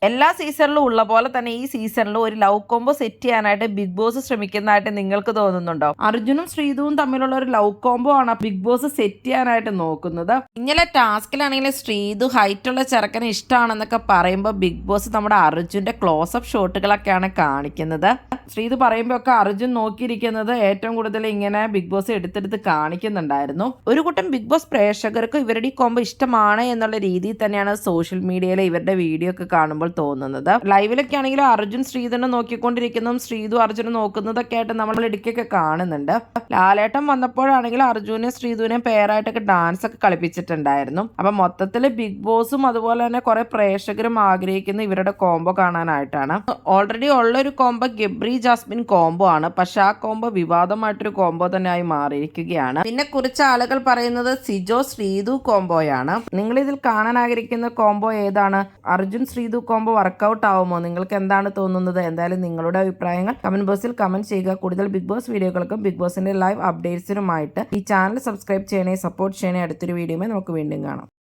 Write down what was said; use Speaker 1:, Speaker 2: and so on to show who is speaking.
Speaker 1: എല്ലാ സീസണിലും ഉള്ള പോലെ തന്നെ ഈ സീസണിലും ഒരു ലവ് കോംബോ സെറ്റ് ചെയ്യാനായിട്ട് ബിഗ് ബോസ് ശ്രമിക്കുന്നതായിട്ട് നിങ്ങൾക്ക് തോന്നുന്നുണ്ടോ? അർജുനും ശ്രീതുവും തമ്മിലുള്ള ഒരു ലവ് കോംബോ ആണ് ബിഗ് ബോസ് സെറ്റ് ചെയ്യാനായിട്ട് നോക്കുന്നത്. ഇന്നലെ ടാസ്കിലാണെങ്കിൽ ശ്രീതു ഹൈറ്റുള്ള ചെറുക്കന് ഇഷ്ടമാണെന്നൊക്കെ പറയുമ്പോൾ ബിഗ് ബോസ് നമ്മുടെ അർജുന്റെ ക്ലോസപ്പ് ഷോട്ടുകളൊക്കെയാണ് കാണിക്കുന്നത്. ശ്രീതു പറയുമ്പോൾ ഒക്കെ അർജുൻ നോക്കിയിരിക്കുന്നത് ഏറ്റവും കൂടുതൽ ഇങ്ങനെ ബിഗ് ബോസ് എടുത്തെടുത്ത് കാണിക്കുന്നുണ്ടായിരുന്നു. ഒരു കൂട്ടം ബിഗ് ബോസ് പ്രേക്ഷകർക്ക് ഇവരുടെ ഈ കോംബോ ഇഷ്ടമാണ് എന്നുള്ള രീതിയിൽ തന്നെയാണ് സോഷ്യൽ മീഡിയയിൽ ഇവരുടെ വീഡിയോ ഒക്കെ കാണുമ്പോൾ തോന്നുന്നത്. ലൈവിലൊക്കെ ആണെങ്കിലും അർജുൻ ശ്രീധുനെ നോക്കിക്കൊണ്ടിരിക്കുന്നതും ശ്രീധു അർജുനെ നോക്കുന്നതൊക്കെ ആയിട്ട് നമ്മൾ ഇടയ്ക്കൊക്കെ കാണുന്നുണ്ട്. ലാലേട്ടൻ വന്നപ്പോഴാണെങ്കിൽ അർജുനെ ശ്രീധുവിനെ പേരായിട്ടൊക്കെ ഡാൻസ് ഒക്കെ കളിപ്പിച്ചിട്ടുണ്ടായിരുന്നു. അപ്പൊ മൊത്തത്തിൽ ബിഗ് ബോസും അതുപോലെ തന്നെ കുറെ പ്രേക്ഷകരും ആഗ്രഹിക്കുന്ന ഇവരുടെ കോംബോ കാണാനായിട്ടാണ്. ഓൾറെഡി ഉള്ള ഒരു കോംബോ ഗബ്രി ജാസ്മിൻ കോംബോ ആണ്. പക്ഷെ ആ കോംബോ വിവാദമായിട്ടൊരു കോംബോ തന്നെ ആയി മാറിയിരിക്കുകയാണ്. പിന്നെ കുറച്ച് ആളുകൾ പറയുന്നത് സിജോ ശ്രീതു കോംബോയാണ്. നിങ്ങൾ ഇതിൽ കാണാൻ ആഗ്രഹിക്കുന്ന കോംബോ ഏതാണ്? അർജുൻ ശ്രീതു കോംബോ വർക്കൗട്ട് ആവുമോ? നിങ്ങൾക്ക് എന്താണ് തോന്നുന്നത്? എന്തായാലും നിങ്ങളുടെ അഭിപ്രായങ്ങൾ കമന്റ് ബോക്സിൽ കമന്റ് ചെയ്യുക. കൂടുതൽ ബിഗ് ബോസ് വീഡിയോകൾക്കും ബിഗ് ബോസിന്റെ ലൈവ് അപ്ഡേറ്റ്സിനുമായിട്ട് ഈ ചാനൽ സബ്സ്ക്രൈബ് ചെയ്യണേ, സപ്പോർട്ട് ചെയ്യണേ. അടുത്തൊരു വീഡിയോയുമായി നമുക്ക് വീണ്ടും കാണാം.